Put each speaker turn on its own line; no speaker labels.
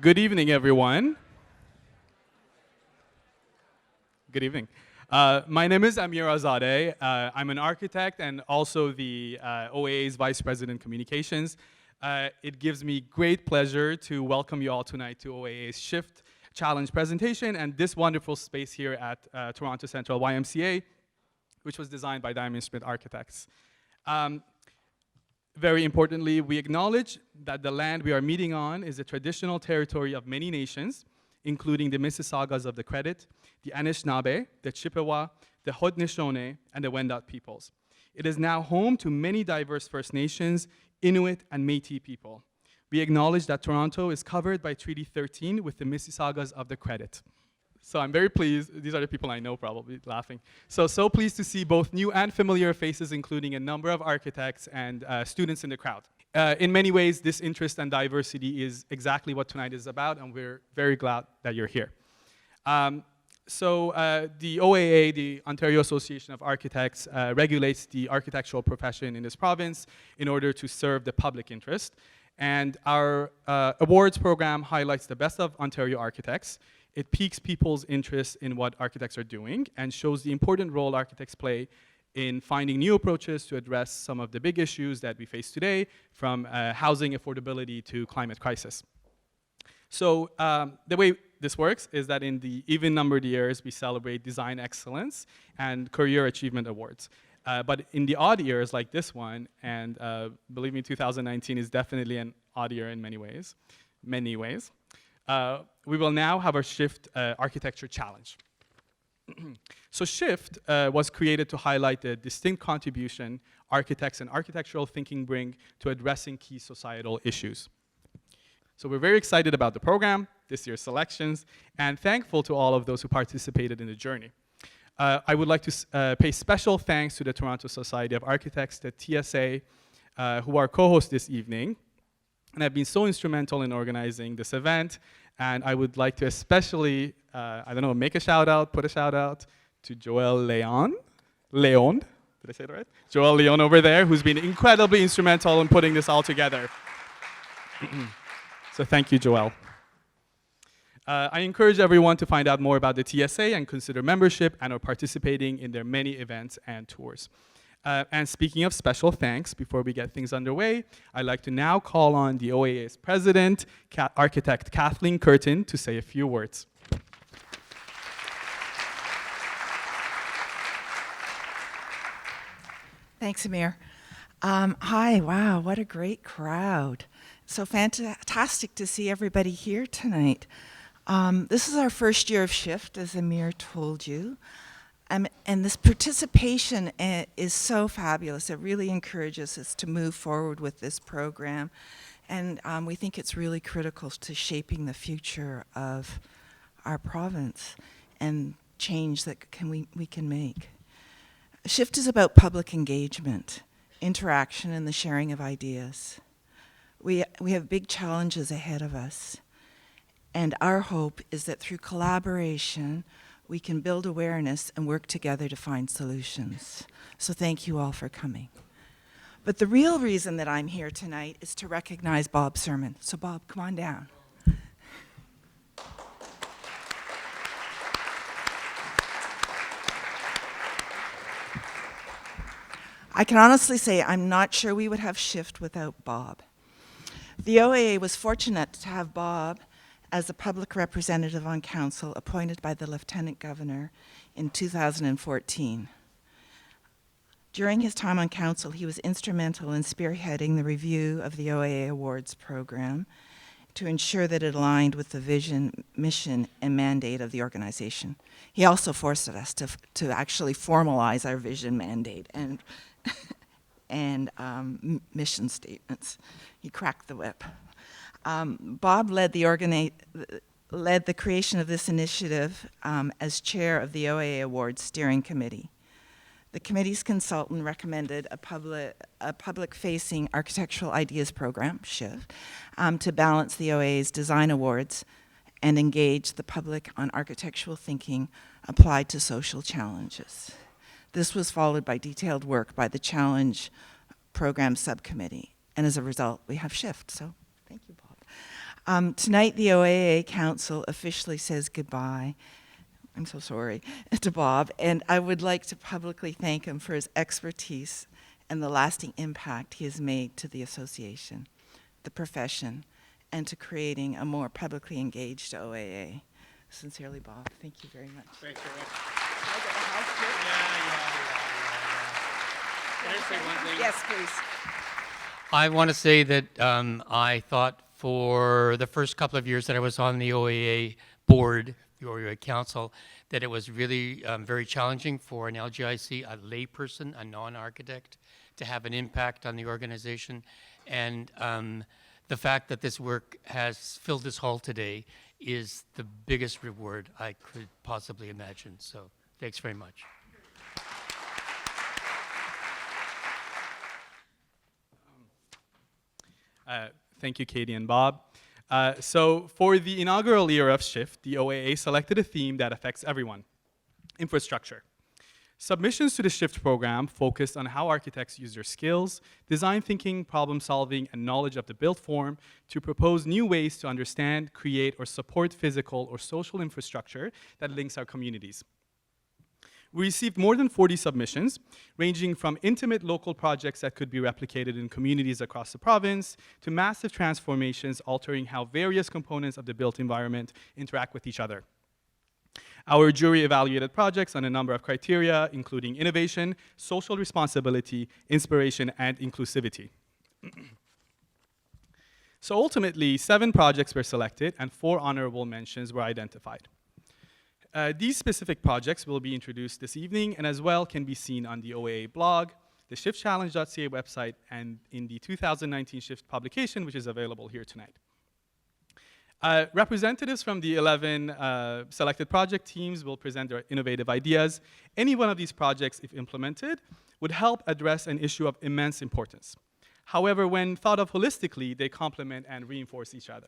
Good evening, everyone. Good evening. My name is Amir Azadeh. I'm an architect and also the OAA's Vice President Communications. It gives me great pleasure to welcome you all tonight to OAA's SHIFT Challenge presentation and this wonderful space here at Toronto Central YMCA, which was designed by Diamond Smith Architects. Very importantly, we acknowledge that the land we are meeting on is a traditional territory of many nations, including the Mississaugas of the Credit, the Anishinaabe, the Chippewa, the Haudenosaunee, and the Wendat peoples. It is now home to many diverse First Nations, Inuit, and Métis people. We acknowledge that Toronto is covered by Treaty 13 with the Mississaugas of the Credit. So I'm very pleased, these are the people I know probably laughing. So pleased to see both new and familiar faces, including a number of architects and students in the crowd. In many ways, this interest and diversity is exactly what tonight is about, and we're very glad that you're here. The OAA, the Ontario Association of Architects, regulates the architectural profession in this province in order to serve the public interest. And our awards program highlights the best of Ontario architects. It piques people's interest in what architects are doing and shows the important role architects play in finding new approaches to address some of the big issues that we face today, from housing affordability to climate crisis. So the way this works is that in the even-numbered years, we celebrate design excellence and career achievement awards. But in the odd years like this one, and believe me, 2019 is definitely an odd year in many ways, we will now have our SHIFT Architecture Challenge. So SHIFT was created to highlight the distinct contribution architects and architectural thinking bring to addressing key societal issues. So we're very excited about the program, this year's selections, and thankful to all of those who participated in the journey. I would like to pay special thanks to the Toronto Society of Architects, the TSA, who are co-hosts this evening, and have been so instrumental in organizing this event. And I would like to especially, make a shout out, put a shout out to Joël Leon, did I say it right? Joël Leon over there, who's been incredibly instrumental in putting this all together. So thank you, Joël. I encourage everyone to find out more about the TSA and consider membership and or participating in their many events and tours. And speaking of special thanks, before we get things underway, I'd like to now call on the OAA's president, architect Kathleen Curtin, to say a few words.
Thanks, Amir. Hi, wow, what a great crowd. So fantastic to see everybody here tonight. This is our first year of SHIFT, as Amir told you. And this participation is so fabulous. It really encourages us to move forward with this program. And we think it's really critical to shaping the future of our province and change that we can make. SHIFT is about public engagement, interaction, and the sharing of ideas. We have big challenges ahead of us. And our hope is that through collaboration, we can build awareness and work together to find solutions. So thank you all for coming. But the real reason that I'm here tonight is to recognize Bob Sermon. So Bob, come on down. I can honestly say I'm not sure we would have SHIFT without Bob. The OAA was fortunate to have Bob as a public representative on council appointed by the Lieutenant Governor in 2014. During his time on council, he was instrumental in spearheading the review of the OAA Awards program to ensure that it aligned with the vision, mission, and mandate of the organization. He also forced us to actually formalize our vision, mandate, and mission statements. He cracked the whip. Bob led the creation of this initiative as chair of the OAA Awards Steering Committee. The committee's consultant recommended a public-facing architectural ideas program, SHIFT, to balance the OAA's design awards and engage the public on architectural thinking applied to social challenges. This was followed by detailed work by the Challenge Program Subcommittee, and as a result, we have SHIFT. So, thank you, Bob. Tonight, the OAA Council officially says goodbye. I'm so sorry, to Bob, and I would like to publicly thank him for his expertise and the lasting impact he has made to the association, the profession, and to creating a more publicly engaged OAA. Sincerely, Bob, thank you very much.
Thanks very much.
Can I get the house too?
Can I say one thing?
Yes, please.
I want to say that I thought for the first couple of years that I was on the OAA board, the OAA council, that it was really very challenging for an LGIC, a layperson, a non-architect, to have an impact on the organization. And the fact that this work has filled this hall today is the biggest reward I could possibly imagine. So thanks very much.
Thank you, Katie and Bob. So for the inaugural year of SHIFT, the OAA selected a theme that affects everyone: infrastructure. Submissions to the SHIFT program focused on how architects use their skills, design thinking, problem solving, and knowledge of the built form to propose new ways to understand, create, or support physical or social infrastructure that links our communities. We received more than 40 submissions, ranging from intimate local projects that could be replicated in communities across the province, to massive transformations altering how various components of the built environment interact with each other. Our jury evaluated projects on a number of criteria, including innovation, social responsibility, inspiration, and inclusivity. So ultimately, 7 projects were selected and 4 honorable mentions were identified. These specific projects will be introduced this evening and as well can be seen on the OAA blog, the shiftchallenge.ca website, and in the 2019 SHIFT publication, which is available here tonight. Representatives from the 11 selected project teams will present their innovative ideas. Any one of these projects, if implemented, would help address an issue of immense importance. However, when thought of holistically, they complement and reinforce each other.